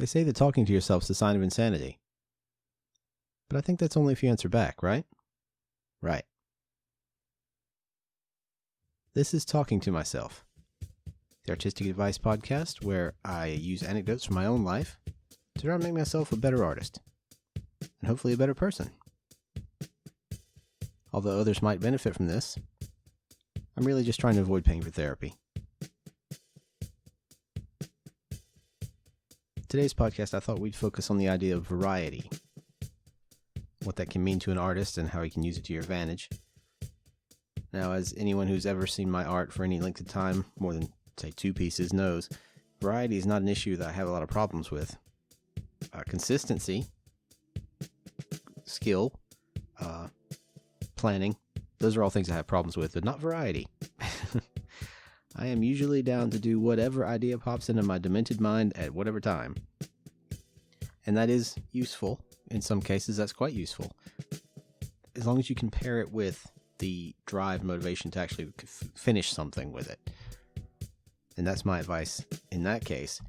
They say that talking to yourself is a sign of insanity. But I think that's only if you answer back, right? Right. This is Talking to Myself, the Artistic Advice podcast where I use anecdotes from my own life to try to make myself a better artist, and hopefully a better person. Although others might benefit from this, I'm really just trying to avoid paying for therapy. Today's podcast, I thought we'd focus on the idea of variety, what that can mean to an artist and how he can use it to your advantage. Now, as anyone who's ever seen my art for any length of time, more than, say, 2 pieces, knows, variety is not an issue that I have a lot of problems with. Consistency, skill, planning, those are all things I have problems with, but not variety. I am usually down to do whatever idea pops into my demented mind at whatever time. And that is useful. In some cases, that's quite useful. As long as you can pair it with the drive, motivation to actually finish something with it. And that's my advice in that case.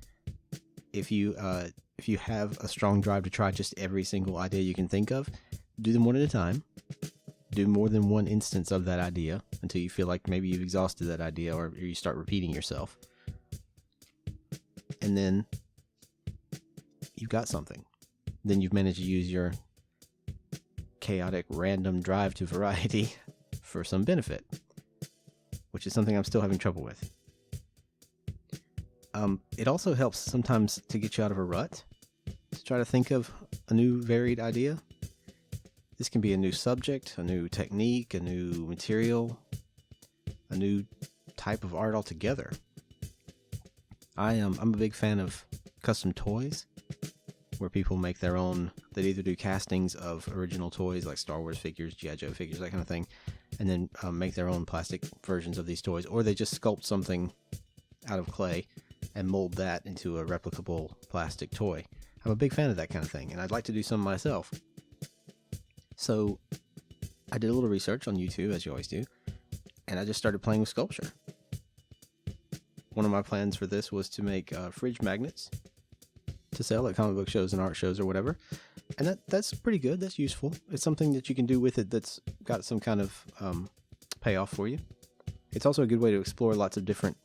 If you have a strong drive to try just every single idea you can think of, do them one at a time. Do more than one instance of that idea until you feel like maybe you've exhausted that idea or you start repeating yourself. And then you've got something. Then you've managed to use your chaotic, random drive to variety for some benefit, which is something I'm still having trouble with. It also helps sometimes to get you out of a rut, to try to think of a new varied idea. This can be a new subject, a new technique, a new material, a new type of art altogether. I'm a big fan of custom toys, where people make their own. They either do castings of original toys like Star Wars figures, G.I. Joe figures, that kind of thing, and then make their own plastic versions of these toys, or they just sculpt something out of clay and mold that into a replicable plastic toy. I'm a big fan of that kind of thing, and I'd like to do some myself. So I did a little research on YouTube, as you always do, and I just started playing with sculpture. One of my plans for this was to make fridge magnets to sell at comic book shows and art shows or whatever. And that's pretty good. That's useful. It's something that you can do with it that's got some kind of payoff for you. It's also a good way to explore lots of different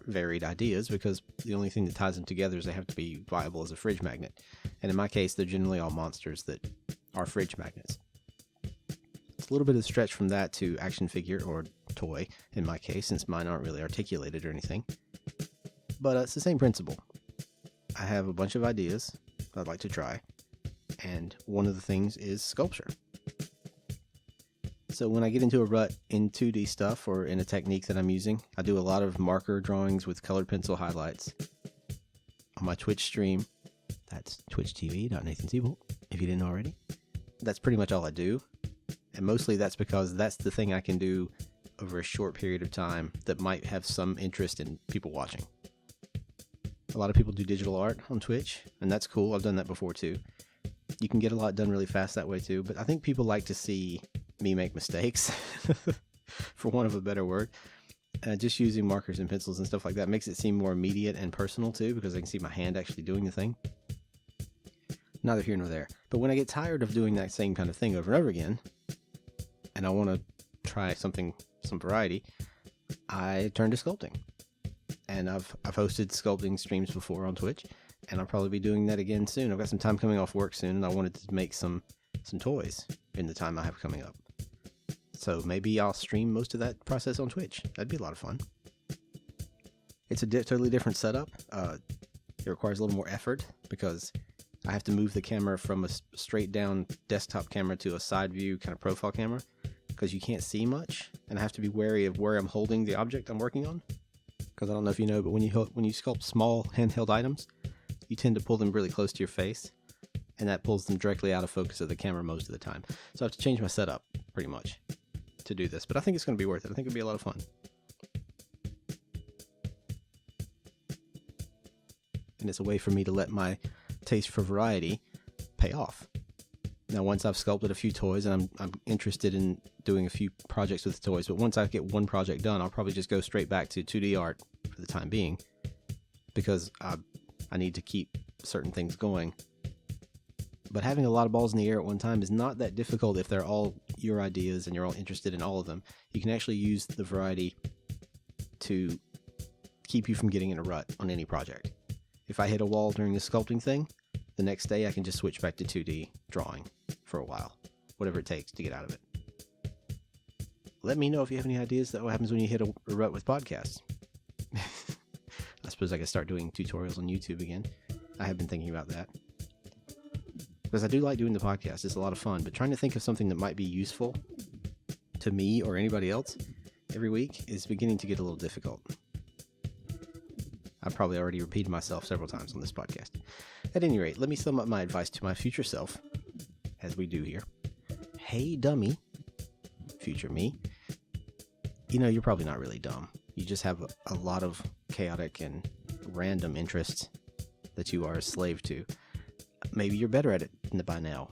varied ideas, because the only thing that ties them together is they have to be viable as a fridge magnet. And in my case, they're generally all monsters that are fridge magnets. It's a little bit of a stretch from that to action figure or toy, in my case, since mine aren't really articulated or anything. But it's the same principle. I have a bunch of ideas I'd like to try, and one of the things is sculpture. So when I get into a rut in 2D stuff or in a technique that I'm using, I do a lot of marker drawings with colored pencil highlights. On my Twitch stream, that's twitchtv.NathanSiebold, if you didn't already. That's pretty much all I do, and mostly that's because that's the thing I can do over a short period of time that might have some interest in people watching. A lot of people do digital art on Twitch, and that's cool. I've done that before too. You can get a lot done really fast that way too, but I think people like to see me make mistakes, for want of a better word. Just using markers and pencils and stuff like that makes it seem more immediate and personal too, because I can see my hand actually doing the thing. Neither here nor there. But when I get tired of doing that same kind of thing over and over again, and I want to try some variety, I turn to sculpting. And I've hosted sculpting streams before on Twitch, and I'll probably be doing that again soon. I've got some time coming off work soon, and I wanted to make some toys in the time I have coming up. So maybe I'll stream most of that process on Twitch. That'd be a lot of fun. It's a totally different setup. It requires a little more effort because I have to move the camera from a straight down desktop camera to a side view kind of profile camera, because you can't see much, and I have to be wary of where I'm holding the object I'm working on. Because I don't know if you know, but when you sculpt small handheld items, you tend to pull them really close to your face, and that pulls them directly out of focus of the camera most of the time. So I have to change my setup pretty much to do this, but I think it's going to be worth it. I think it'll be a lot of fun. And it's a way for me to let my taste for variety pay off. Now, once I've sculpted a few toys, and I'm interested in doing a few projects with toys, but once I get one project done, I'll probably just go straight back to 2D art for the time being, because I need to keep certain things going. But having a lot of balls in the air at one time is not that difficult if they're all your ideas and you're all interested in all of them. You can actually use the variety to keep you from getting in a rut on any project. If I hit a wall during the sculpting thing, the next day I can just switch back to 2D drawing for a while, whatever it takes to get out of it. Let me know if you have any ideas that what happens when you hit a rut with podcasts. I suppose I could start doing tutorials on YouTube again. I have been thinking about that. Because I do like doing the podcast. It's a lot of fun, but trying to think of something that might be useful to me or anybody else every week is beginning to get a little difficult. I've probably already repeated myself several times on this podcast. At any rate, let me sum up my advice to my future self, as we do here. Hey, dummy, future me. You know, you're probably not really dumb. You just have a lot of chaotic and random interests that you are a slave to. Maybe you're better at it by now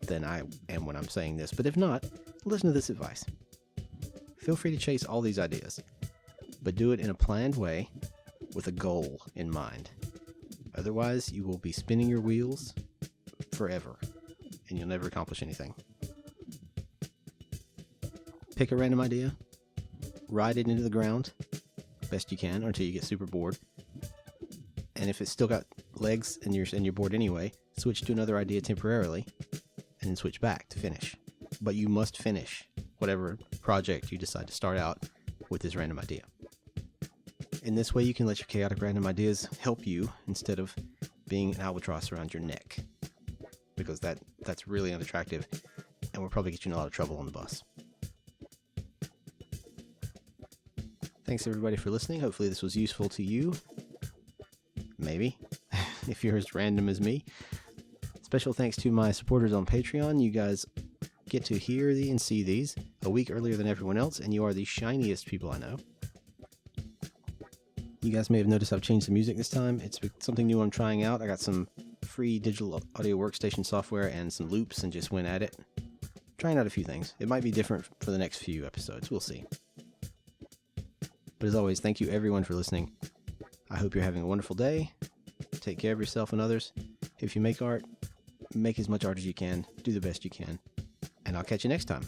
than I am when I'm saying this, but if not, listen to this advice. Feel free to chase all these ideas, but do it in a planned way with a goal in mind. Otherwise, you will be spinning your wheels forever, and you'll never accomplish anything. Pick a random idea, ride it into the ground best you can until you get super bored, and if it's still got legs and you're bored anyway, switch to another idea temporarily, and then switch back to finish. But you must finish whatever project you decide to start out with this random idea. In this way, you can let your chaotic random ideas help you instead of being an albatross around your neck, because that's really unattractive and will probably get you in a lot of trouble on the bus. Thanks everybody for listening. Hopefully this was useful to you. Maybe, if you're as random as me. Special thanks to my supporters on Patreon. You guys get to hear and see these a week earlier than everyone else, and you are the shiniest people I know. You guys may have noticed I've changed the music this time. It's something new I'm trying out. I got some free digital audio workstation software and some loops and just went at it. Trying out a few things. It might be different for the next few episodes. We'll see. But as always, thank you everyone for listening. I hope you're having a wonderful day. Take care of yourself and others. If you make art, make as much art as you can. Do the best you can. And I'll catch you next time.